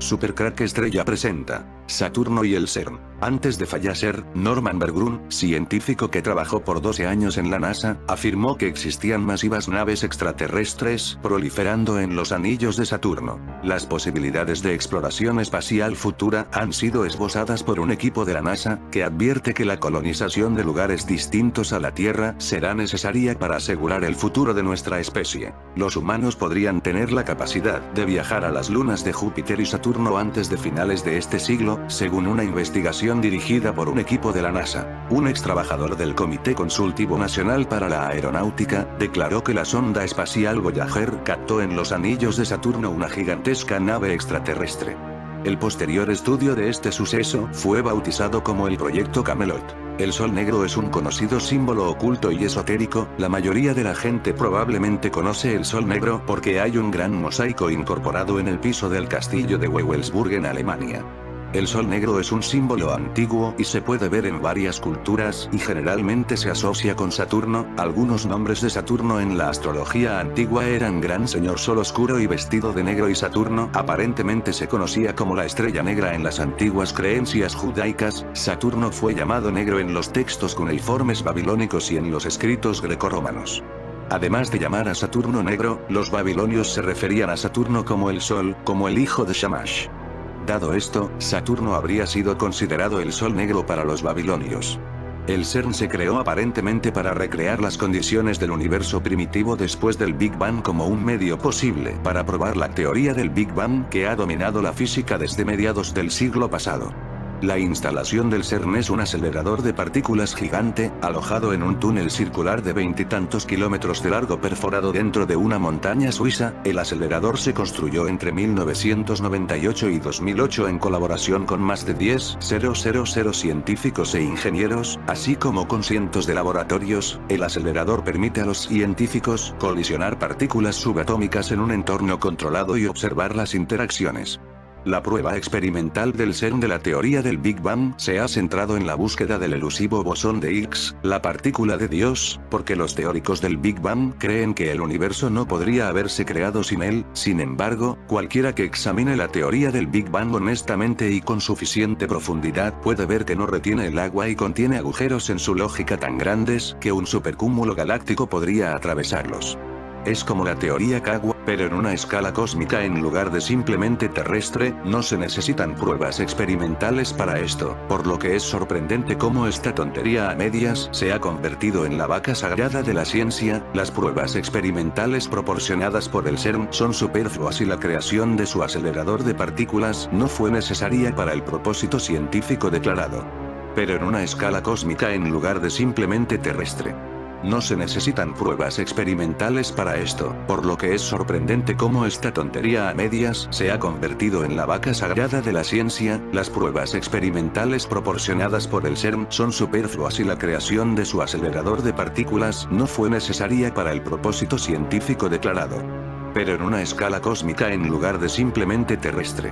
Supercrack Estrella presenta Saturno y el CERN. Antes de fallecer, Norman Bergrun, científico que trabajó por 12 años en la NASA, afirmó que existían masivas naves extraterrestres proliferando en los anillos de Saturno. Las posibilidades de exploración espacial futura han sido esbozadas por un equipo de la NASA, que advierte que la colonización de lugares distintos a la Tierra será necesaria para asegurar el futuro de nuestra especie. Los humanos podrían tener la capacidad de viajar a las lunas de Júpiter y Saturno antes de finales de este siglo, según una investigación dirigida por un equipo de la NASA. Un ex trabajador del Comité Consultivo Nacional para la Aeronáutica, declaró que la sonda espacial Voyager captó en los anillos de Saturno una gigantesca nave extraterrestre. El posterior estudio de este suceso fue bautizado como el Proyecto Camelot. El Sol Negro es un conocido símbolo oculto y esotérico. La mayoría de la gente probablemente conoce el Sol Negro porque hay un gran mosaico incorporado en el piso del castillo de Wewelsburg en Alemania. El Sol Negro es un símbolo antiguo y se puede ver en varias culturas y generalmente se asocia con Saturno. Algunos nombres de Saturno en la astrología antigua eran Gran Señor Sol Oscuro y vestido de negro, y Saturno aparentemente se conocía como la estrella negra en las antiguas creencias judaicas. Saturno fue llamado negro en los textos cuneiformes babilónicos y en los escritos grecorromanos. Además de llamar a Saturno negro, los babilonios se referían a Saturno como el Sol, como el hijo de Shamash. Dado esto, Saturno habría sido considerado el Sol Negro para los babilonios. El CERN se creó aparentemente para recrear las condiciones del universo primitivo después del Big Bang como un medio posible para probar la teoría del Big Bang que ha dominado la física desde mediados del siglo pasado. La instalación del CERN es un acelerador de partículas gigante, alojado en un túnel circular de 20 y tantos kilómetros de largo perforado dentro de una montaña suiza. El acelerador se construyó entre 1998 y 2008 en colaboración con más de 10.000 científicos e ingenieros, así como con cientos de laboratorios. El acelerador permite a los científicos colisionar partículas subatómicas en un entorno controlado y observar las interacciones. La prueba experimental del CERN de la teoría del Big Bang se ha centrado en la búsqueda del elusivo bosón de Higgs, la partícula de Dios, porque los teóricos del Big Bang creen que el universo no podría haberse creado sin él. Sin embargo, cualquiera que examine la teoría del Big Bang honestamente y con suficiente profundidad puede ver que no retiene el agua y contiene agujeros en su lógica tan grandes que un supercúmulo galáctico podría atravesarlos. Es como la teoría Kagwa, pero en una escala cósmica en lugar de simplemente terrestre. No se necesitan pruebas experimentales para esto, por lo que es sorprendente cómo esta tontería a medias se ha convertido en la vaca sagrada de la ciencia. Las pruebas experimentales proporcionadas por el CERN son superfluas y la creación de su acelerador de partículas no fue necesaria para el propósito científico declarado. Pero en una escala cósmica en lugar de simplemente terrestre. No se necesitan pruebas experimentales para esto, por lo que es sorprendente cómo esta tontería a medias se ha convertido en la vaca sagrada de la ciencia. Las pruebas experimentales proporcionadas por el CERN son superfluas y la creación de su acelerador de partículas no fue necesaria para el propósito científico declarado. Pero en una escala cósmica en lugar de simplemente terrestre.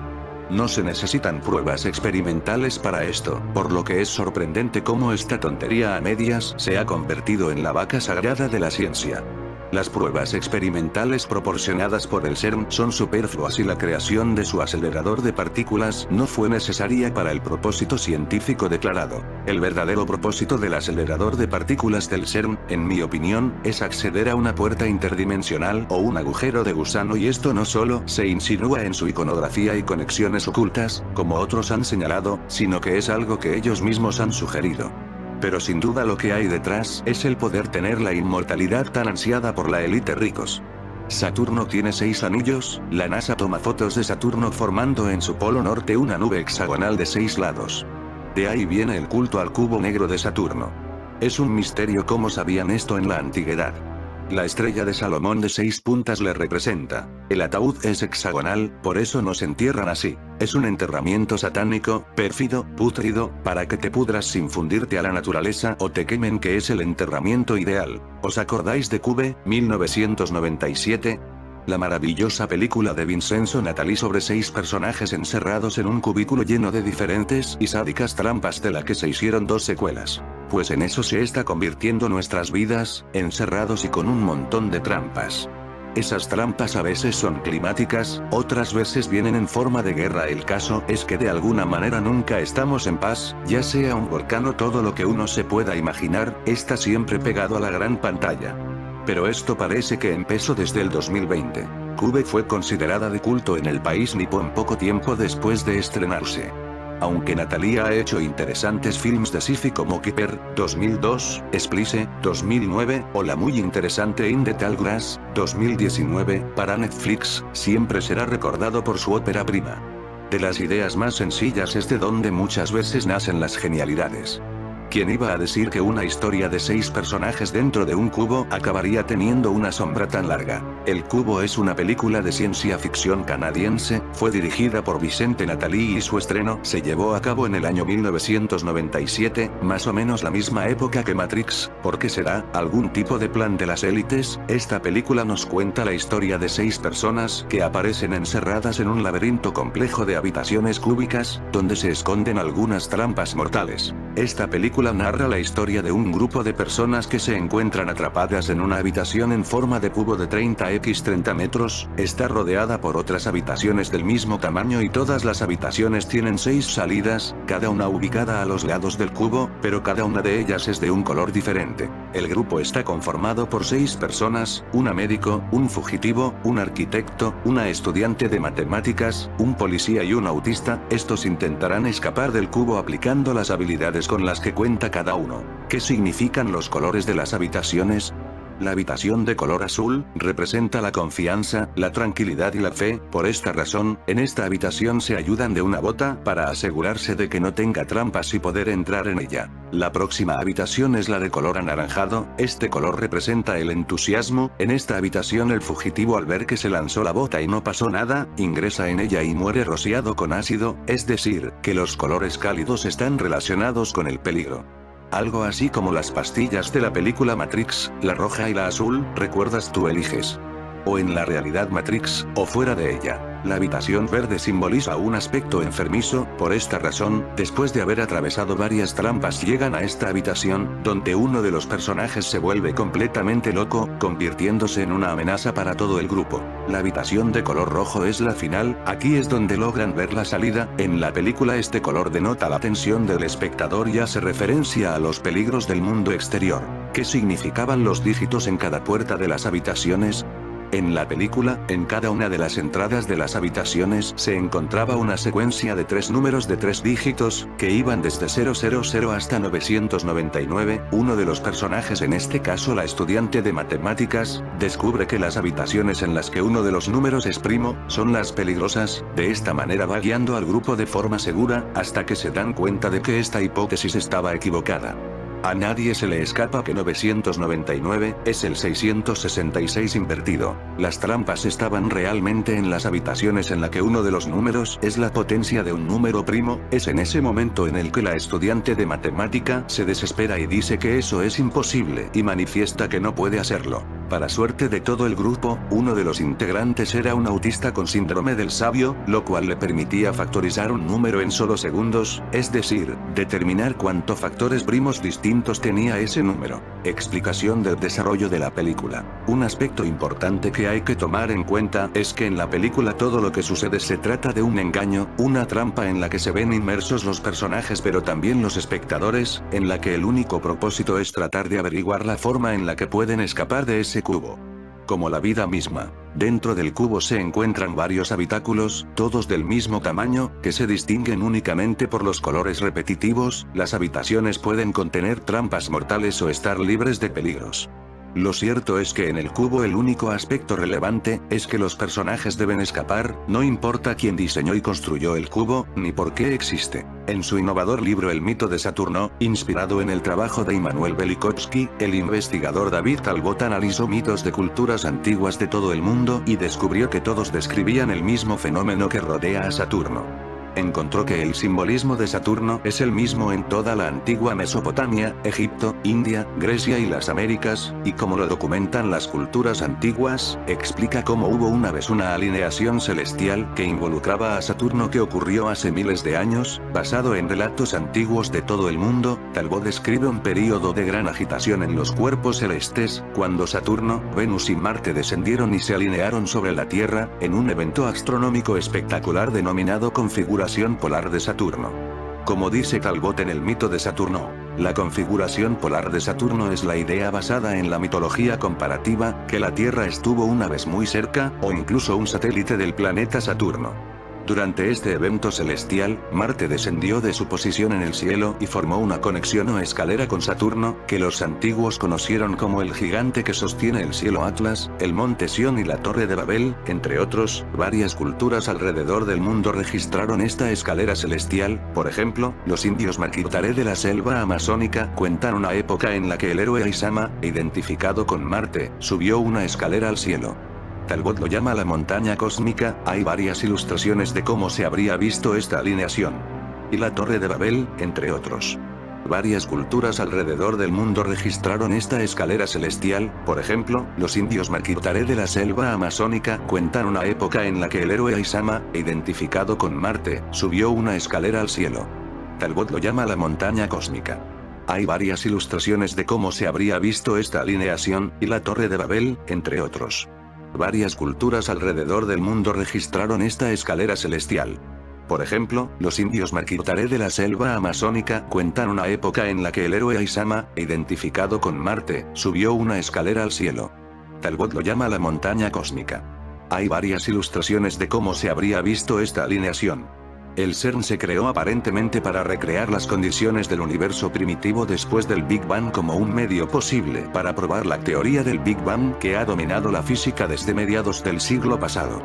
No se necesitan pruebas experimentales para esto, por lo que es sorprendente cómo esta tontería a medias se ha convertido en la vaca sagrada de la ciencia. Las pruebas experimentales proporcionadas por el CERN son superfluas y la creación de su acelerador de partículas no fue necesaria para el propósito científico declarado. El verdadero propósito del acelerador de partículas del CERN, en mi opinión, es acceder a una puerta interdimensional o un agujero de gusano, y esto no solo se insinúa en su iconografía y conexiones ocultas, como otros han señalado, sino que es algo que ellos mismos han sugerido. Pero sin duda lo que hay detrás es el poder tener la inmortalidad tan ansiada por la élite ricos. Saturno tiene 6 anillos. La NASA toma fotos de Saturno formando en su polo norte una nube hexagonal de 6 lados. De ahí viene el culto al cubo negro de Saturno. Es un misterio cómo sabían esto en la antigüedad. La estrella de Salomón de 6 puntas le representa. El ataúd es hexagonal, por eso nos entierran así. Es un enterramiento satánico, pérfido, pútrido, para que te pudras sin fundirte a la naturaleza o te quemen, que es el enterramiento ideal. ¿Os acordáis de Cube, 1997? La maravillosa película de Vincenzo Natali sobre 6 personajes encerrados en un cubículo lleno de diferentes y sádicas trampas, de la que se hicieron 2 secuelas. Pues en eso se está convirtiendo nuestras vidas, encerrados y con un montón de trampas. Esas trampas a veces son climáticas, otras veces vienen en forma de guerra. El caso es que de alguna manera nunca estamos en paz, ya sea un volcán o todo lo que uno se pueda imaginar, está siempre pegado a la gran pantalla. Pero esto parece que empezó desde el 2020. Cube fue considerada de culto en el país nipón poco tiempo después de estrenarse. Aunque Natalie ha hecho interesantes films de sci-fi como Keeper, 2002, Splice, 2009, o la muy interesante In the Tall Grass, 2019, para Netflix, siempre será recordado por su ópera prima. De las ideas más sencillas es de donde muchas veces nacen las genialidades. ¿Quién iba a decir que una historia de 6 personajes dentro de un cubo acabaría teniendo una sombra tan larga? El Cubo es una película de ciencia ficción canadiense, fue dirigida por Vicente Natali y su estreno se llevó a cabo en el año 1997, más o menos la misma época que Matrix. ¿Por qué será? ¿Algún tipo de plan de las élites? Esta película nos cuenta la historia de 6 personas que aparecen encerradas en un laberinto complejo de habitaciones cúbicas, donde se esconden algunas trampas mortales. Esta película narra la historia de un grupo de personas que se encuentran atrapadas en una habitación en forma de cubo de 30x30 metros, está rodeada por otras habitaciones del mismo tamaño y todas las habitaciones tienen 6 salidas, cada una ubicada a los lados del cubo, pero cada una de ellas es de un color diferente. El grupo está conformado por 6 personas, un médico, un fugitivo, un arquitecto, una estudiante de matemáticas, un policía y un autista. Estos intentarán escapar del cubo aplicando las habilidades con las que cuenta cada uno. ¿Qué significan los colores de las habitaciones? La habitación de color azul representa la confianza, la tranquilidad y la fe. Por esta razón, en esta habitación se ayudan de una bota para asegurarse de que no tenga trampas y poder entrar en ella. La próxima habitación es la de color anaranjado, este color representa el entusiasmo. En esta habitación el fugitivo, al ver que se lanzó la bota y no pasó nada, ingresa en ella y muere rociado con ácido, es decir, que los colores cálidos están relacionados con el peligro. Algo así como las pastillas de la película Matrix, la roja y la azul, recuerdas, tú eliges. O en la realidad Matrix, o fuera de ella. La habitación verde simboliza un aspecto enfermizo. Por esta razón, después de haber atravesado varias trampas llegan a esta habitación, donde uno de los personajes se vuelve completamente loco, convirtiéndose en una amenaza para todo el grupo. La habitación de color rojo es la final, aquí es donde logran ver la salida. En la película este color denota la atención del espectador y hace referencia a los peligros del mundo exterior. ¿Qué significaban los dígitos en cada puerta de las habitaciones? En la película, en cada una de las entradas de las habitaciones se encontraba una secuencia de 3 números de 3 dígitos, que iban desde 000 hasta 999. Uno de los personajes, en este caso la estudiante de matemáticas, descubre que las habitaciones en las que uno de los números es primo, son las peligrosas. De esta manera va guiando al grupo de forma segura, hasta que se dan cuenta de que esta hipótesis estaba equivocada. A nadie se le escapa que 999 es el 666 invertido. Las trampas estaban realmente en las habitaciones en la que uno de los números es la potencia de un número primo. Es en ese momento en el que la estudiante de matemática se desespera y dice que eso es imposible y manifiesta que no puede hacerlo. Para suerte de todo el grupo, uno de los integrantes era un autista con síndrome del sabio, lo cual le permitía factorizar un número en solo segundos, es decir, determinar cuántos factores primos distintos tenía ese número. Explicación del desarrollo de la película. Un aspecto importante que hay que tomar en cuenta es que en la película todo lo que sucede se trata de un engaño, una trampa en la que se ven inmersos los personajes pero también los espectadores, en la que el único propósito es tratar de averiguar la forma en la que pueden escapar de ese cubo. Como la vida misma. Dentro del cubo se encuentran varios habitáculos, todos del mismo tamaño, que se distinguen únicamente por los colores repetitivos. Las habitaciones pueden contener trampas mortales o estar libres de peligros. Lo cierto es que en el cubo el único aspecto relevante es que los personajes deben escapar, no importa quién diseñó y construyó el cubo, ni por qué existe. En su innovador libro El mito de Saturno, inspirado en el trabajo de Immanuel Velikovsky, el investigador David Talbot analizó mitos de culturas antiguas de todo el mundo y descubrió que todos describían el mismo fenómeno que rodea a Saturno. encontró que el simbolismo de Saturno es el mismo en toda la antigua Mesopotamia, Egipto, India, Grecia y las Américas, y como lo documentan las culturas antiguas, explica cómo hubo una vez una alineación celestial que involucraba a Saturno que ocurrió hace miles de años, basado en relatos antiguos de todo el mundo. Talbot describe un período de gran agitación en los cuerpos celestes, cuando Saturno, Venus y Marte descendieron y se alinearon sobre la Tierra, en un evento astronómico espectacular denominado configuración polar de Saturno. Como dice Talbot en el mito de Saturno, la configuración polar de Saturno es la idea basada en la mitología comparativa, que la Tierra estuvo una vez muy cerca, o incluso un satélite del planeta Saturno. Durante este evento celestial, Marte descendió de su posición en el cielo y formó una conexión o escalera con Saturno, que los antiguos conocieron como el gigante que sostiene el cielo Atlas, el monte Sión y la Torre de Babel, entre otros. Varias culturas alrededor del mundo registraron esta escalera celestial. Por ejemplo, los indios Maquirtaré de la selva amazónica cuentan una época en la que el héroe Aizama, identificado con Marte, subió una escalera al cielo. Talbot lo llama la montaña cósmica. Hay varias ilustraciones de cómo se habría visto esta alineación. Y la Torre de Babel, entre otros. Varias culturas alrededor del mundo registraron esta escalera celestial. Por ejemplo, los indios Maquirtaré de la selva amazónica cuentan una época en la que el héroe Aizama, identificado con Marte, subió una escalera al cielo. Talbot lo llama la montaña cósmica. Hay varias ilustraciones de cómo se habría visto esta alineación, y la Torre de Babel, entre otros. Varias culturas alrededor del mundo registraron esta escalera celestial. Por ejemplo, los indios Maquirtaré de la selva amazónica cuentan una época en la que el héroe Aizama, identificado con Marte, subió una escalera al cielo. Talbot lo llama la montaña cósmica. Hay varias ilustraciones de cómo se habría visto esta alineación. El CERN se creó aparentemente para recrear las condiciones del universo primitivo después del Big Bang como un medio posible para probar la teoría del Big Bang que ha dominado la física desde mediados del siglo pasado.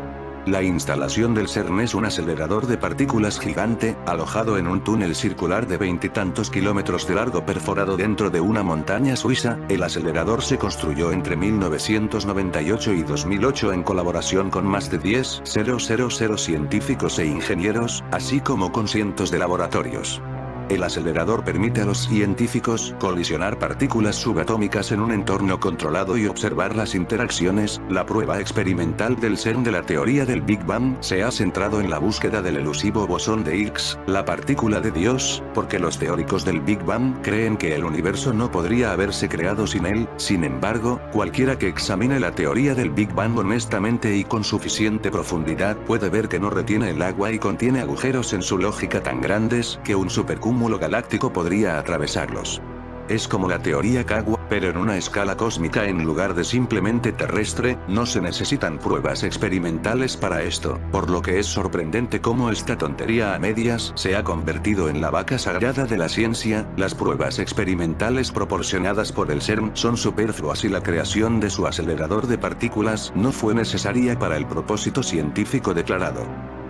La instalación del CERN es un acelerador de partículas gigante, alojado en un túnel circular de veintitantos kilómetros de largo perforado dentro de una montaña suiza. El acelerador se construyó entre 1998 y 2008 en colaboración con más de 10.000 científicos e ingenieros, así como con cientos de laboratorios. El acelerador permite a los científicos colisionar partículas subatómicas en un entorno controlado y observar las interacciones. La prueba experimental del CERN de la teoría del Big Bang se ha centrado en la búsqueda del elusivo bosón de Higgs, la partícula de Dios, porque los teóricos del Big Bang creen que el universo no podría haberse creado sin él. Sin embargo, cualquiera que examine la teoría del Big Bang honestamente y con suficiente profundidad puede ver que no retiene el agua y contiene agujeros en su lógica tan grandes que un supercúmulo galáctico podría atravesarlos. Es como la teoría Kagwa, pero en una escala cósmica en lugar de simplemente terrestre. No se necesitan pruebas experimentales para esto, por lo que es sorprendente cómo esta tontería a medias se ha convertido en la vaca sagrada de la ciencia. Las pruebas experimentales proporcionadas por el CERN son superfluas y la creación de su acelerador de partículas no fue necesaria para el propósito científico declarado.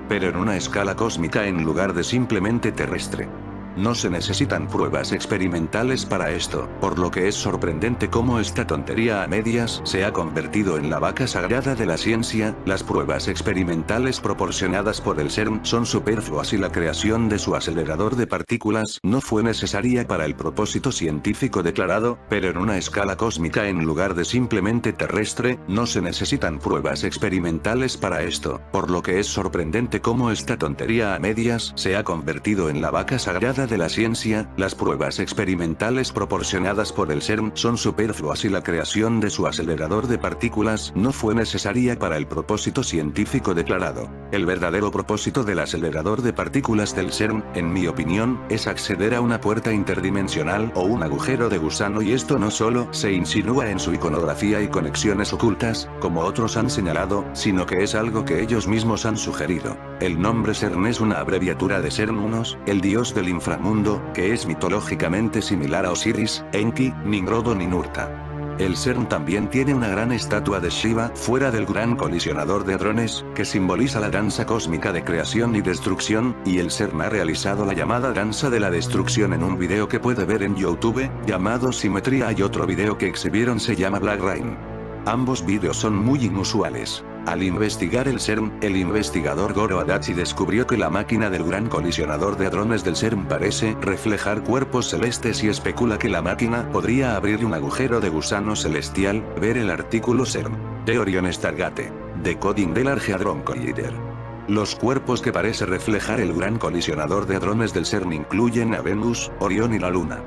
Pero en una escala cósmica en lugar de simplemente terrestre. No se necesitan pruebas experimentales para esto, por lo que es sorprendente cómo esta tontería a medias se ha convertido en la vaca sagrada de la ciencia. Las pruebas experimentales proporcionadas por el CERN son superfluas y la creación de su acelerador de partículas no fue necesaria para el propósito científico declarado, pero en una escala cósmica en lugar de simplemente terrestre. No se necesitan pruebas experimentales para esto, por lo que es sorprendente cómo esta tontería a medias se ha convertido en la vaca sagrada de la ciencia. Las pruebas experimentales proporcionadas por el CERN son superfluas y la creación de su acelerador de partículas no fue necesaria para el propósito científico declarado. El verdadero propósito del acelerador de partículas del CERN, en mi opinión, es acceder a una puerta interdimensional o un agujero de gusano, y esto no solo se insinúa en su iconografía y conexiones ocultas, como otros han señalado, sino que es algo que ellos mismos han sugerido. El nombre CERN es una abreviatura de Cernunnos, el dios del inframundo, que es mitológicamente similar a Osiris, Enki, Nimrod o Ninurta. El CERN también tiene una gran estatua de Shiva fuera del gran colisionador de hadrones, que simboliza la danza cósmica de creación y destrucción, y el CERN ha realizado la llamada danza de la destrucción en un video que puede ver en YouTube, llamado Simetría, y otro video que exhibieron se llama Black Rain. Ambos vídeos son muy inusuales. Al investigar el CERN, el investigador Goro Adachi descubrió que la máquina del gran colisionador de hadrones del CERN parece reflejar cuerpos celestes y especula que la máquina podría abrir un agujero de gusano celestial. Ver el artículo CERN. The Orion Stargate. Decoding the Large Hadron Collider. Los cuerpos que parece reflejar el gran colisionador de hadrones del CERN incluyen a Venus, Orión y la Luna.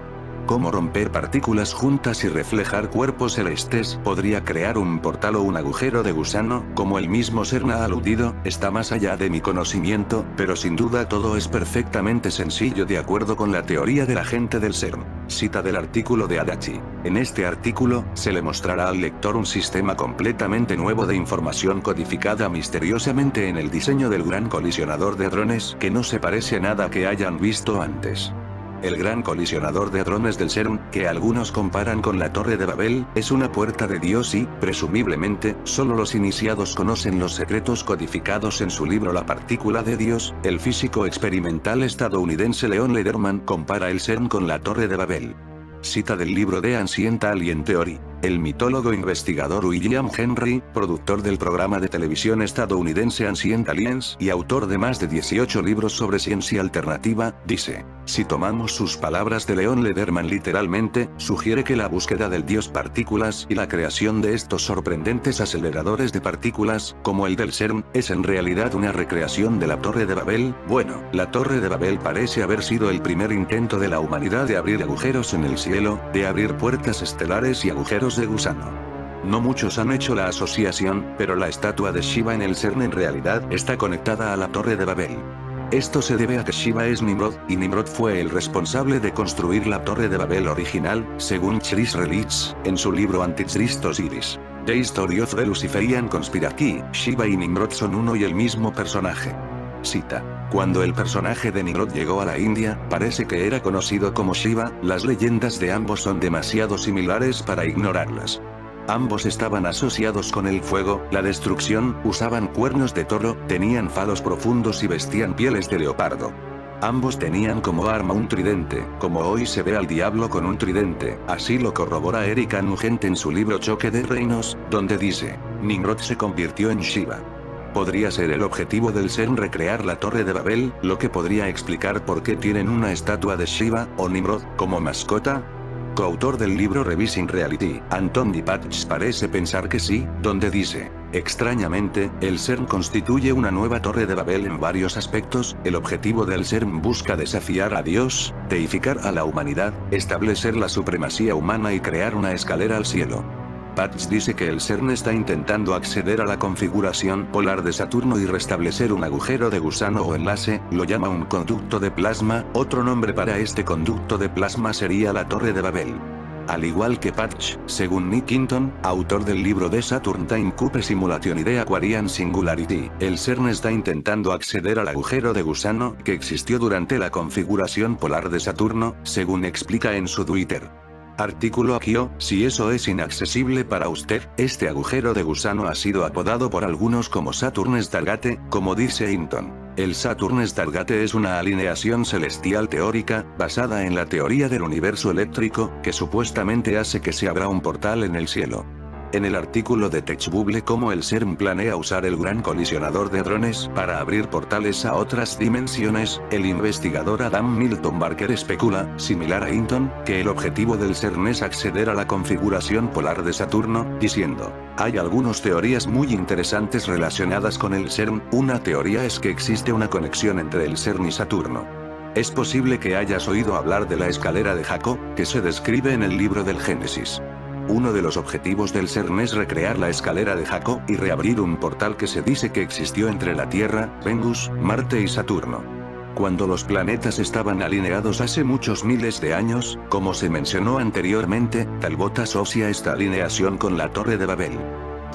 Cómo romper partículas juntas y reflejar cuerpos celestes podría crear un portal o un agujero de gusano, como el mismo CERN ha aludido, está más allá de mi conocimiento, pero sin duda todo es perfectamente sencillo de acuerdo con la teoría de la gente del CERN. Cita del artículo de Adachi. En este artículo, se le mostrará al lector un sistema completamente nuevo de información codificada misteriosamente en el diseño del gran colisionador de hadrones que no se parece a nada que hayan visto antes. El gran colisionador de hadrones del CERN, que algunos comparan con la Torre de Babel, es una puerta de Dios y, presumiblemente, solo los iniciados conocen los secretos codificados en su libro La partícula de Dios. El físico experimental estadounidense Leon Lederman compara el CERN con la Torre de Babel. Cita del libro de Ancient Alien Theory. El mitólogo investigador William Henry, productor del programa de televisión estadounidense Ancient Aliens y autor de más de 18 libros sobre ciencia alternativa, dice: si tomamos sus palabras de Leon Lederman literalmente, sugiere que la búsqueda del dios partículas y la creación de estos sorprendentes aceleradores de partículas, como el del CERN, es en realidad una recreación de la Torre de Babel. Bueno, la Torre de Babel parece haber sido el primer intento de la humanidad de abrir agujeros en el cielo, de abrir puertas estelares y agujeros de gusano. No muchos han hecho la asociación, pero la estatua de Shiva en el CERN en realidad está conectada a la Torre de Babel. Esto se debe a que Shiva es Nimrod, y Nimrod fue el responsable de construir la Torre de Babel original, según Chris Relics, en su libro Antichrist Osiris. The History of the Luciferian Conspiracy. Shiva y Nimrod son uno y el mismo personaje. Cita. Cuando el personaje de Nimrod llegó a la India, parece que era conocido como Shiva, las leyendas de ambos son demasiado similares para ignorarlas. Ambos estaban asociados con el fuego, la destrucción, usaban cuernos de toro, tenían falos profundos y vestían pieles de leopardo. Ambos tenían como arma un tridente, como hoy se ve al diablo con un tridente, así lo corrobora Erika Nugent en su libro Choque de Reinos, donde dice: Nimrod se convirtió en Shiva. ¿Podría ser el objetivo del CERN recrear la Torre de Babel, lo que podría explicar por qué tienen una estatua de Shiva, o Nimrod, como mascota? Coautor del libro Revising Reality, Anton Dipatch parece pensar que sí, donde dice: extrañamente, el CERN constituye una nueva Torre de Babel en varios aspectos. El objetivo del CERN busca desafiar a Dios, deificar a la humanidad, establecer la supremacía humana y crear una escalera al cielo. Patch dice que el CERN está intentando acceder a la configuración polar de Saturno y restablecer un agujero de gusano o enlace, lo llama un conducto de plasma. Otro nombre para este conducto de plasma sería la Torre de Babel. Al igual que Patch, según Nick Hinton, autor del libro de Saturn Time Cube Simulation de Aquarian Singularity, el CERN está intentando acceder al agujero de gusano que existió durante la configuración polar de Saturno, según explica en su Twitter. Artículo Akio. Si eso es inaccesible para usted, este agujero de gusano ha sido apodado por algunos como Saturn Stargate, como dice Hinton. El Saturn Stargate es una alineación celestial teórica, basada en la teoría del universo eléctrico, que supuestamente hace que se abra un portal en el cielo. En el artículo de TechBubble cómo el CERN planea usar el gran colisionador de hadrones para abrir portales a otras dimensiones, el investigador Adam Milton Barker especula, similar a Hinton, que el objetivo del CERN es acceder a la configuración polar de Saturno, diciendo: hay algunas teorías muy interesantes relacionadas con el CERN. Una teoría es que existe una conexión entre el CERN y Saturno. Es posible que hayas oído hablar de la escalera de Jacob, que se describe en el libro del Génesis. Uno de los objetivos del CERN es recrear la escalera de Jacob y reabrir un portal que se dice que existió entre la Tierra, Venus, Marte y Saturno. Cuando los planetas estaban alineados hace muchos miles de años, como se mencionó anteriormente, tal vez asocia esta alineación con la Torre de Babel.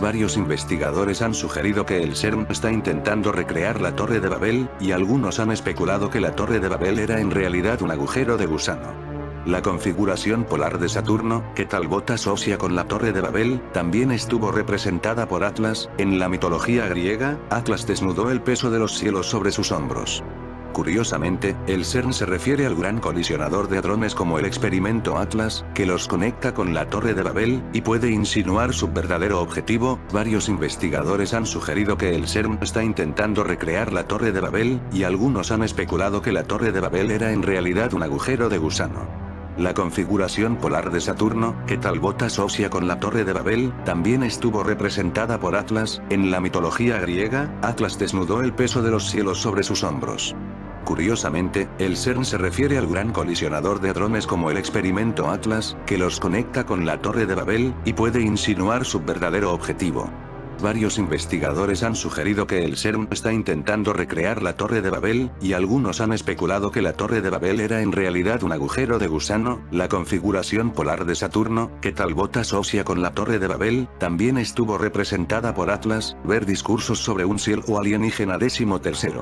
Varios investigadores han sugerido que el CERN está intentando recrear la Torre de Babel, y algunos han especulado que la Torre de Babel era en realidad un agujero de gusano. La configuración polar de Saturno, que Talbot asocia con la Torre de Babel, también estuvo representada por Atlas. En la mitología griega, Atlas desnudó el peso de los cielos sobre sus hombros. Curiosamente, el CERN se refiere al gran colisionador de hadrones como el experimento Atlas, que los conecta con la Torre de Babel, y puede insinuar su verdadero objetivo. Varios investigadores han sugerido que el CERN está intentando recrear la Torre de Babel, y algunos han especulado que la Torre de Babel era en realidad un agujero de gusano. La configuración polar de Saturno, que tal vez asocia con la Torre de Babel, también estuvo representada por Atlas. En la mitología griega, Atlas desnudó el peso de los cielos sobre sus hombros. Curiosamente, el CERN se refiere al gran colisionador de hadrones como el experimento Atlas, que los conecta con la Torre de Babel, y puede insinuar su verdadero objetivo. Varios investigadores han sugerido que el CERN está intentando recrear la Torre de Babel, y algunos han especulado que la Torre de Babel era en realidad un agujero de gusano. La configuración polar de Saturno, que tal vez asocia con la Torre de Babel, también estuvo representada por Atlas. Ver discursos sobre un cielo alienígena 13.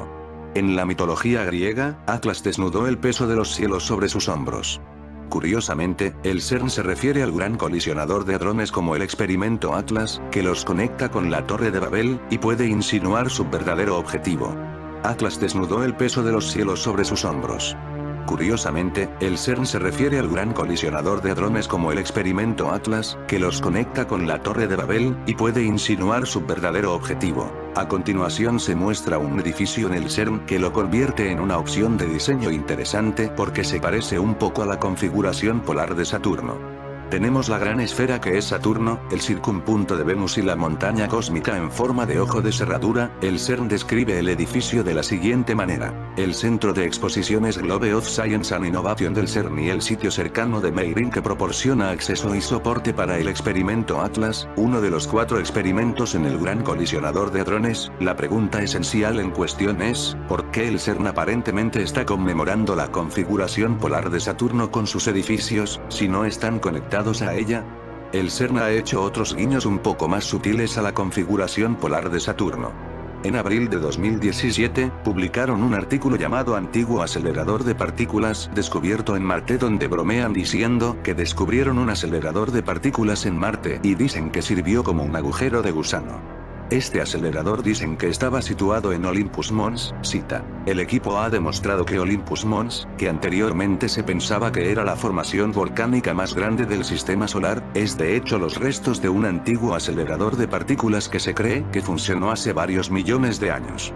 En la mitología griega, Atlas desnudó el peso de los cielos sobre sus hombros. Curiosamente, el CERN se refiere al gran colisionador de hadrones como el experimento Atlas, que los conecta con la Torre de Babel, y puede insinuar su verdadero objetivo. Atlas desnudó el peso de los cielos sobre sus hombros. Curiosamente, el CERN se refiere al gran colisionador de hadrones como el experimento Atlas, que los conecta con la Torre de Babel, y puede insinuar su verdadero objetivo. A continuación se muestra un edificio en el CERN que lo convierte en una opción de diseño interesante porque se parece un poco a la configuración polar de Saturno. Tenemos la gran esfera que es Saturno, el circunpunto de Venus y la montaña cósmica en forma de ojo de cerradura. El CERN describe el edificio de la siguiente manera: el centro de exposiciones Globe of Science and Innovation del CERN y el sitio cercano de Meirin que proporciona acceso y soporte para el experimento Atlas, uno de los 4 experimentos en el gran colisionador de hadrones. La pregunta esencial en cuestión es, ¿por qué el CERN aparentemente está conmemorando la configuración polar de Saturno con sus edificios, si no están conectados a ella? El CERN ha hecho otros guiños un poco más sutiles a la configuración polar de Saturno. En abril de 2017, publicaron un artículo llamado Antiguo acelerador de partículas descubierto en Marte, donde bromean diciendo que descubrieron un acelerador de partículas en Marte y dicen que sirvió como un agujero de gusano. Este acelerador dicen que estaba situado en Olympus Mons. Cita: el equipo ha demostrado que Olympus Mons, que anteriormente se pensaba que era la formación volcánica más grande del sistema solar, es de hecho los restos de un antiguo acelerador de partículas que se cree que funcionó hace varios millones de años.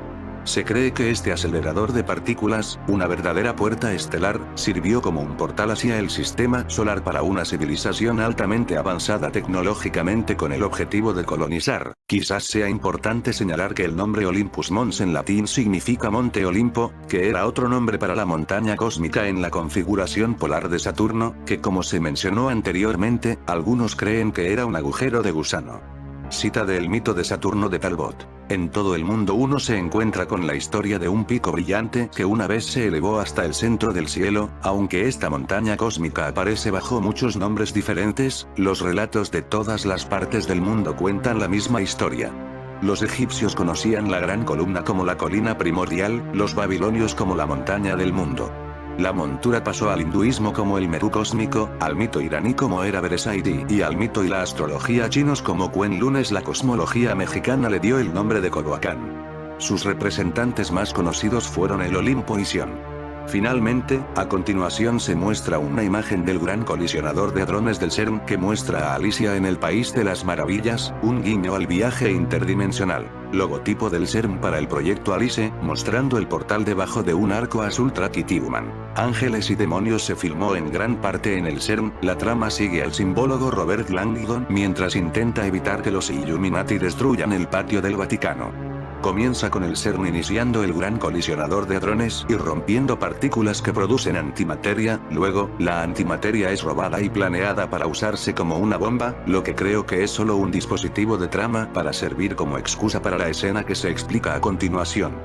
Se cree que este acelerador de partículas, una verdadera puerta estelar, sirvió como un portal hacia el sistema solar para una civilización altamente avanzada tecnológicamente con el objetivo de colonizar. Quizás sea importante señalar que el nombre Olympus Mons en latín significa Monte Olimpo, que era otro nombre para la montaña cósmica en la configuración polar de Saturno, que como se mencionó anteriormente, algunos creen que era un agujero de gusano. Cita del mito de Saturno de Talbot: en todo el mundo uno se encuentra con la historia de un pico brillante que una vez se elevó hasta el centro del cielo. Aunque esta montaña cósmica aparece bajo muchos nombres diferentes, los relatos de todas las partes del mundo cuentan la misma historia. Los egipcios conocían la gran columna como la colina primordial, los babilonios como la montaña del mundo. La montura pasó al hinduismo como el Meru cósmico, al mito iraní como Era Beresaidi y al mito y la astrología chinos como Kunlun. La cosmología mexicana le dio el nombre de Culhuacán. Sus representantes más conocidos fueron el Olimpo y Sión. Finalmente, a continuación se muestra una imagen del gran colisionador de hadrones del CERN que muestra a Alicia en el País de las Maravillas, un guiño al viaje interdimensional. Logotipo del CERN para el proyecto Alice, mostrando el portal debajo de un arco azul Traquitiuman. Ángeles y demonios se filmó en gran parte en el CERN. La trama sigue al simbólogo Robert Langdon mientras intenta evitar que los Illuminati destruyan el patio del Vaticano. Comienza con el CERN iniciando el gran colisionador de hadrones y rompiendo partículas que producen antimateria. Luego, la antimateria es robada y planeada para usarse como una bomba, lo que creo que es solo un dispositivo de trama para servir como excusa para la escena que se explica a continuación.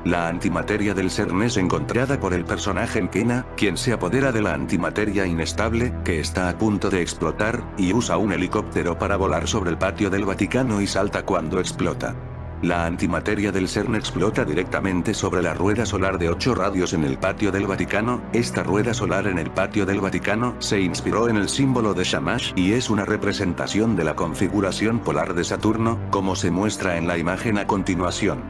La antimateria del CERN es encontrada por el personaje Mkena, quien se apodera de la antimateria inestable, que está a punto de explotar, y usa un helicóptero para volar sobre el patio del Vaticano y salta cuando explota. La antimateria del CERN explota directamente sobre la rueda solar de 8 radios en el patio del Vaticano. Esta rueda solar en el patio del Vaticano se inspiró en el símbolo de Shamash y es una representación de la configuración polar de Saturno, como se muestra en la imagen a continuación.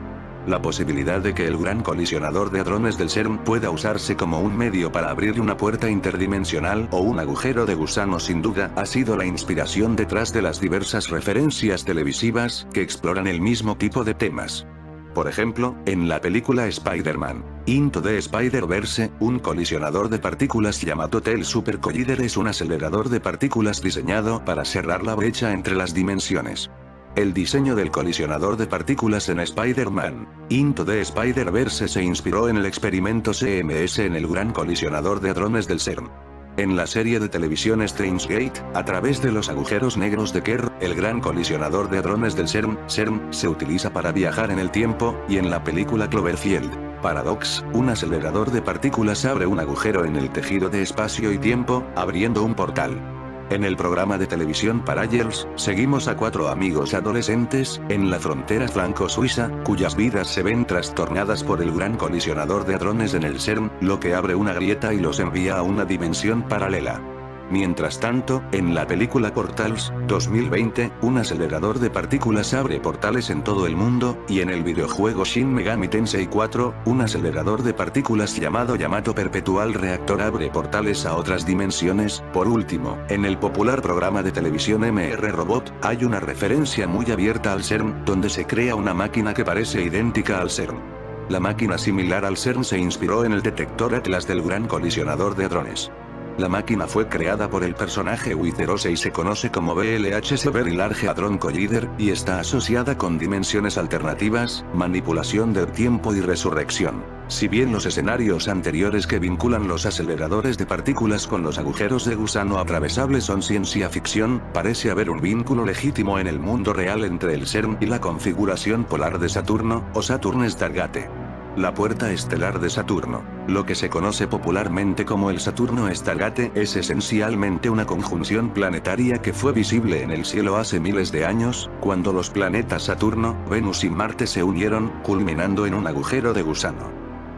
La posibilidad de que el gran colisionador de hadrones del CERN pueda usarse como un medio para abrir una puerta interdimensional o un agujero de gusano sin duda ha sido la inspiración detrás de las diversas referencias televisivas que exploran el mismo tipo de temas. Por ejemplo, en la película Spider-Man Into the Spider-Verse, un colisionador de partículas llamado Tel Super Collider es un acelerador de partículas diseñado para cerrar la brecha entre las dimensiones. El diseño del colisionador de partículas en Spider-Man Into the Spider-Verse se inspiró en el experimento CMS en el gran colisionador de hadrones del CERN. En la serie de televisión Strange Gate, a través de los agujeros negros de Kerr, el gran colisionador de hadrones del CERN, se utiliza para viajar en el tiempo, y en la película Cloverfield Paradox, un acelerador de partículas abre un agujero en el tejido de espacio y tiempo, abriendo un portal. En el programa de televisión Parallels, seguimos a 4 amigos adolescentes, en la frontera franco-suiza, cuyas vidas se ven trastornadas por el gran colisionador de hadrones en el CERN, lo que abre una grieta y los envía a una dimensión paralela. Mientras tanto, en la película Portals, 2020, un acelerador de partículas abre portales en todo el mundo, y en el videojuego Shin Megami Tensei 4, un acelerador de partículas llamado Yamato Perpetual Reactor abre portales a otras dimensiones. Por último, en el popular programa de televisión MR Robot, hay una referencia muy abierta al CERN, donde se crea una máquina que parece idéntica al CERN. La máquina similar al CERN se inspiró en el detector Atlas del gran colisionador de hadrones. La máquina fue creada por el personaje Witherose y se conoce como VLHS Very Large Hadron Collider, y está asociada con dimensiones alternativas, manipulación del tiempo y resurrección. Si bien los escenarios anteriores que vinculan los aceleradores de partículas con los agujeros de gusano atravesables son ciencia ficción, parece haber un vínculo legítimo en el mundo real entre el CERN y la configuración polar de Saturno, o Saturn Stargate. La puerta estelar de Saturno, lo que se conoce popularmente como el Saturno Stargate, es esencialmente una conjunción planetaria que fue visible en el cielo hace miles de años, cuando los planetas Saturno, Venus y Marte se unieron, culminando en un agujero de gusano.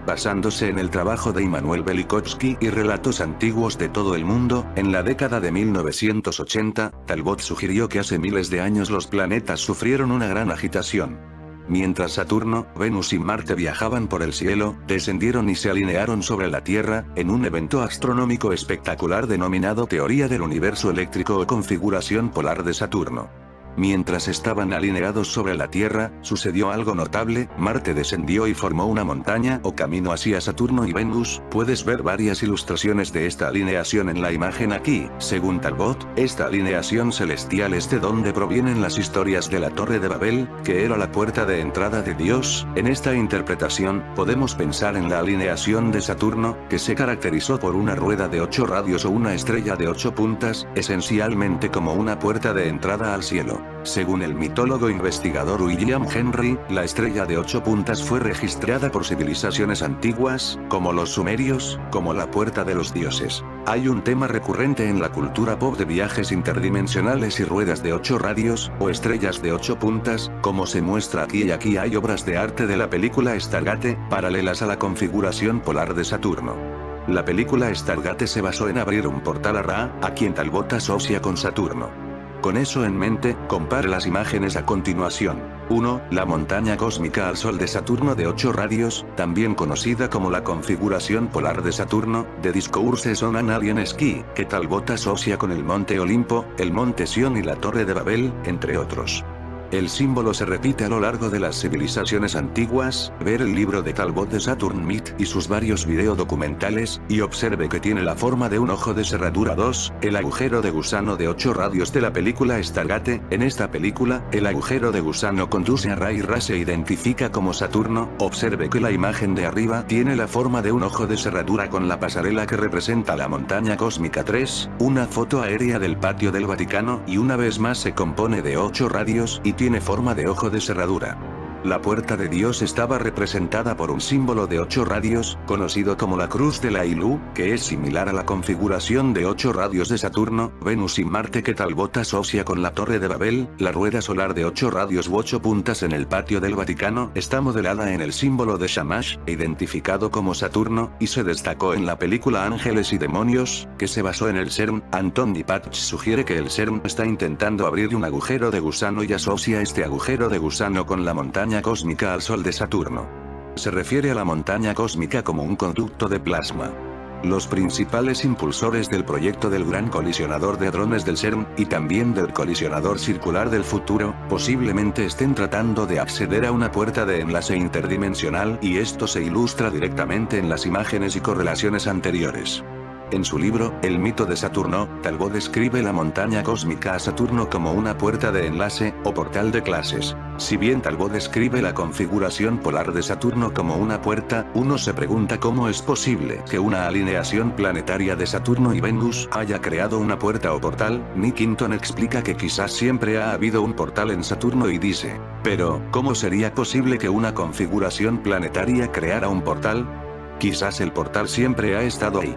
Basándose en el trabajo de Immanuel Velikovsky y relatos antiguos de todo el mundo, en la década de 1980, Talbot sugirió que hace miles de años los planetas sufrieron una gran agitación. Mientras Saturno, Venus y Marte viajaban por el cielo, descendieron y se alinearon sobre la Tierra, en un evento astronómico espectacular denominado teoría del universo eléctrico o configuración polar de Saturno. Mientras estaban alineados sobre la Tierra, sucedió algo notable, Marte descendió y formó una montaña o camino hacia Saturno y Venus. Puedes ver varias ilustraciones de esta alineación en la imagen aquí. Según Talbot, esta alineación celestial es de donde provienen las historias de la Torre de Babel, que era la puerta de entrada de Dios. En esta interpretación, podemos pensar en la alineación de Saturno, que se caracterizó por una rueda de 8 radios o una estrella de 8 puntas, esencialmente como una puerta de entrada al cielo. Según el mitólogo investigador William Henry, la estrella de 8 puntas fue registrada por civilizaciones antiguas, como los sumerios, como la puerta de los dioses. Hay un tema recurrente en la cultura pop de viajes interdimensionales y ruedas de 8 radios, o estrellas de 8 puntas, como se muestra aquí, y aquí hay obras de arte de la película Stargate, paralelas a la configuración polar de Saturno. La película Stargate se basó en abrir un portal a Ra, a quien Talbot asocia con Saturno. Con eso en mente, compare las imágenes a continuación. 1. La montaña cósmica al Sol de Saturno de 8 radios, también conocida como la configuración polar de Saturno, de Discourses on an Alien Sky, que Talbot asocia con el Monte Olimpo, el Monte Sión y la Torre de Babel, entre otros. El símbolo se repite a lo largo de las civilizaciones antiguas. Ver el libro de Talbot de Saturn Myth y sus varios videodocumentales, y observe que tiene la forma de un ojo de cerradura. 2. El agujero de gusano de 8 radios de la película Stargate. En esta película, el agujero de gusano conduce a Ra y Ra se identifica como Saturno. Observe que la imagen de arriba tiene la forma de un ojo de cerradura con la pasarela que representa la montaña cósmica. 3. Una foto aérea del patio del Vaticano, y una vez más se compone de 8 radios y tiene forma de ojo de cerradura. La puerta de Dios estaba representada por un símbolo de 8 radios, conocido como la Cruz de la Ilú, que es similar a la configuración de 8 radios de Saturno, Venus y Marte que Talbot asocia con la Torre de Babel. La rueda solar de 8 radios u 8 puntas en el patio del Vaticano está modelada en el símbolo de Shamash, identificado como Saturno, y se destacó en la película Ángeles y Demonios, que se basó en el CERN. Anthony Patch sugiere que el CERN está intentando abrir un agujero de gusano y asocia este agujero de gusano con la montaña montaña cósmica al Sol de Saturno. Se refiere a la montaña cósmica como un conducto de plasma. Los principales impulsores del proyecto del Gran Colisionador de Hadrones del CERN, y también del Colisionador Circular del Futuro, posiblemente estén tratando de acceder a una puerta de enlace interdimensional, y esto se ilustra directamente en las imágenes y correlaciones anteriores. En su libro, El mito de Saturno, Talbot describe la montaña cósmica a Saturno como una puerta de enlace, o portal de clases. Si bien Talbot describe la configuración polar de Saturno como una puerta, uno se pregunta cómo es posible que una alineación planetaria de Saturno y Venus haya creado una puerta o portal. Nick Hinton explica que quizás siempre ha habido un portal en Saturno y dice, pero, ¿cómo sería posible que una configuración planetaria creara un portal? Quizás el portal siempre ha estado ahí.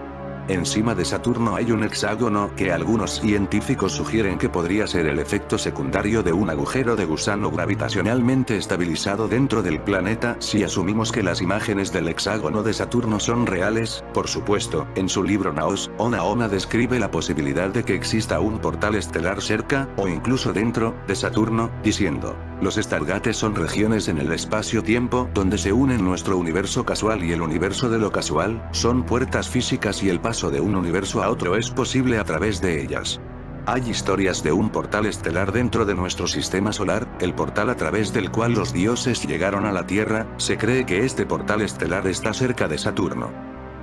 Encima de Saturno hay un hexágono que algunos científicos sugieren que podría ser el efecto secundario de un agujero de gusano gravitacionalmente estabilizado dentro del planeta. Si asumimos que las imágenes del hexágono de Saturno son reales, por supuesto, en su libro Naos, Ona describe la posibilidad de que exista un portal estelar cerca, o incluso dentro, de Saturno, diciendo, los Stargates son regiones en el espacio-tiempo donde se unen nuestro universo casual y el universo de lo casual, son puertas físicas y el paso de un universo a otro es posible a través de ellas. Hay historias de un portal estelar dentro de nuestro sistema solar, el portal a través del cual los dioses llegaron a la Tierra. Se cree que este portal estelar está cerca de Saturno.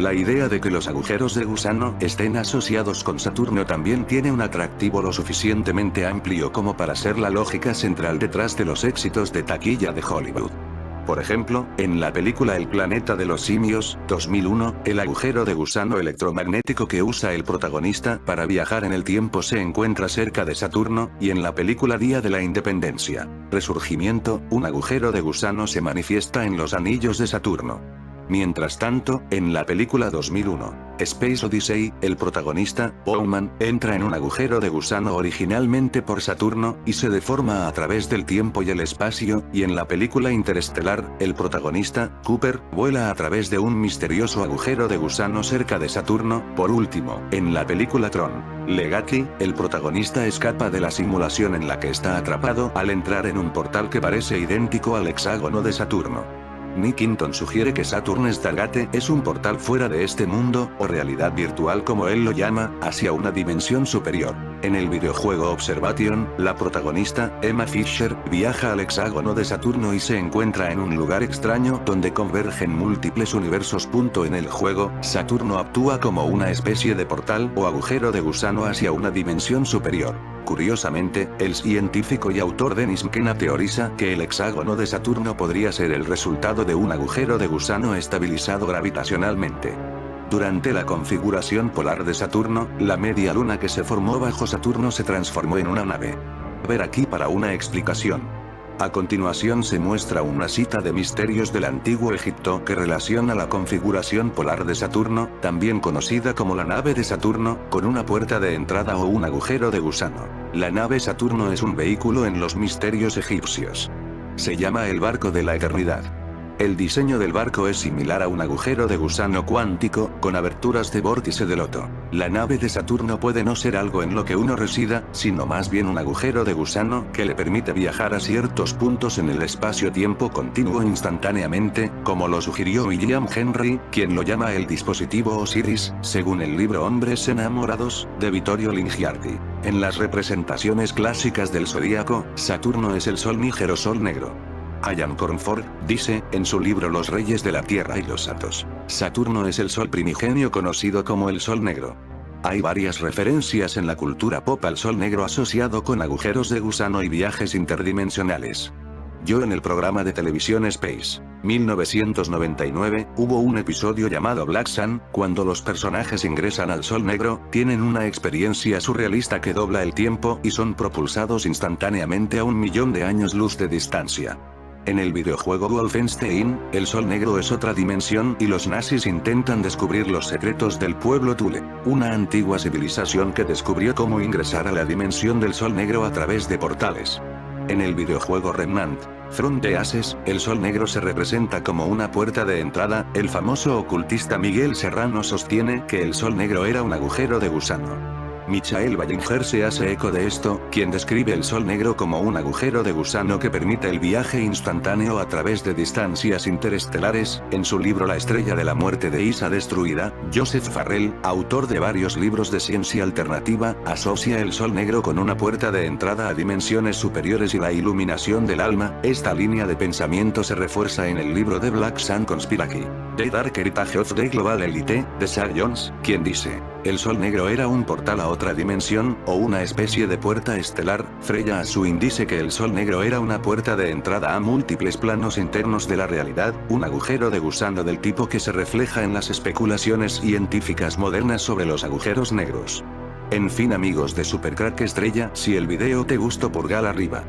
La idea de que los agujeros de gusano estén asociados con Saturno también tiene un atractivo lo suficientemente amplio como para ser la lógica central detrás de los éxitos de taquilla de Hollywood. Por ejemplo, en la película El planeta de los simios, 2001, el agujero de gusano electromagnético que usa el protagonista para viajar en el tiempo se encuentra cerca de Saturno, y en la película Día de la Independencia, Resurgimiento, un agujero de gusano se manifiesta en los anillos de Saturno. Mientras tanto, en la película 2001, Space Odyssey, el protagonista, Bowman, entra en un agujero de gusano originalmente por Saturno, y se deforma a través del tiempo y el espacio, y en la película Interestelar, el protagonista, Cooper, vuela a través de un misterioso agujero de gusano cerca de Saturno. Por último, en la película Tron Legacy, el protagonista escapa de la simulación en la que está atrapado al entrar en un portal que parece idéntico al hexágono de Saturno. Nick Hinton sugiere que Saturn Stargate es un portal fuera de este mundo, o realidad virtual como él lo llama, hacia una dimensión superior. En el videojuego Observation, la protagonista, Emma Fisher, viaja al hexágono de Saturno y se encuentra en un lugar extraño donde convergen múltiples universos. En el juego, Saturno actúa como una especie de portal o agujero de gusano hacia una dimensión superior. Curiosamente, el científico y autor Dennis McKenna teoriza que el hexágono de Saturno podría ser el resultado de un agujero de gusano estabilizado gravitacionalmente. Durante la configuración polar de Saturno, la media luna que se formó bajo Saturno se transformó en una nave. Ver aquí para una explicación. A continuación se muestra una cita de Misterios del Antiguo Egipto que relaciona la configuración polar de Saturno, también conocida como la nave de Saturno, con una puerta de entrada o un agujero de gusano. La nave Saturno es un vehículo en los misterios egipcios. Se llama el barco de la eternidad. El diseño del barco es similar a un agujero de gusano cuántico, con aberturas de vórtice de loto. La nave de Saturno puede no ser algo en lo que uno resida, sino más bien un agujero de gusano que le permite viajar a ciertos puntos en el espacio-tiempo continuo instantáneamente, como lo sugirió William Henry, quien lo llama el dispositivo Osiris, según el libro Hombres enamorados, de Vittorio Lingiardi. En las representaciones clásicas del zodíaco, Saturno es el sol nígero sol negro. Ian Cornford dice, en su libro Los Reyes de la Tierra y los Atos, Saturno es el sol primigenio conocido como el sol negro. Hay varias referencias en la cultura pop al sol negro asociado con agujeros de gusano y viajes interdimensionales. En el programa de televisión Space 1999, hubo un episodio llamado Black Sun, cuando los personajes ingresan al sol negro, tienen una experiencia surrealista que dobla el tiempo y son propulsados instantáneamente a 1.000.000 de años luz de distancia. En el videojuego Wolfenstein, el Sol Negro es otra dimensión y los nazis intentan descubrir los secretos del pueblo Thule, una antigua civilización que descubrió cómo ingresar a la dimensión del Sol Negro a través de portales. En el videojuego Remnant, Front de Ases, el Sol Negro se representa como una puerta de entrada. El famoso ocultista Miguel Serrano sostiene que el Sol Negro era un agujero de gusano. Michael Ballinger se hace eco de esto, quien describe el Sol negro como un agujero de gusano que permite el viaje instantáneo a través de distancias interestelares. En su libro La estrella de la muerte de Isa destruida, Joseph Farrell, autor de varios libros de ciencia alternativa, asocia el Sol negro con una puerta de entrada a dimensiones superiores y la iluminación del alma. Esta línea de pensamiento se refuerza en el libro de Black Sun Conspiracy, The Dark Heritage of the Global Elite, de Zach Jones, quien dice: el Sol negro era un portal a otra dimensión, o una especie de puerta estelar. Freya Assuin dice que el Sol negro era una puerta de entrada a múltiples planos internos de la realidad, un agujero de gusano del tipo que se refleja en las especulaciones científicas modernas sobre los agujeros negros. En fin amigos de Supercrack Estrella, si el video te gustó pulgar arriba.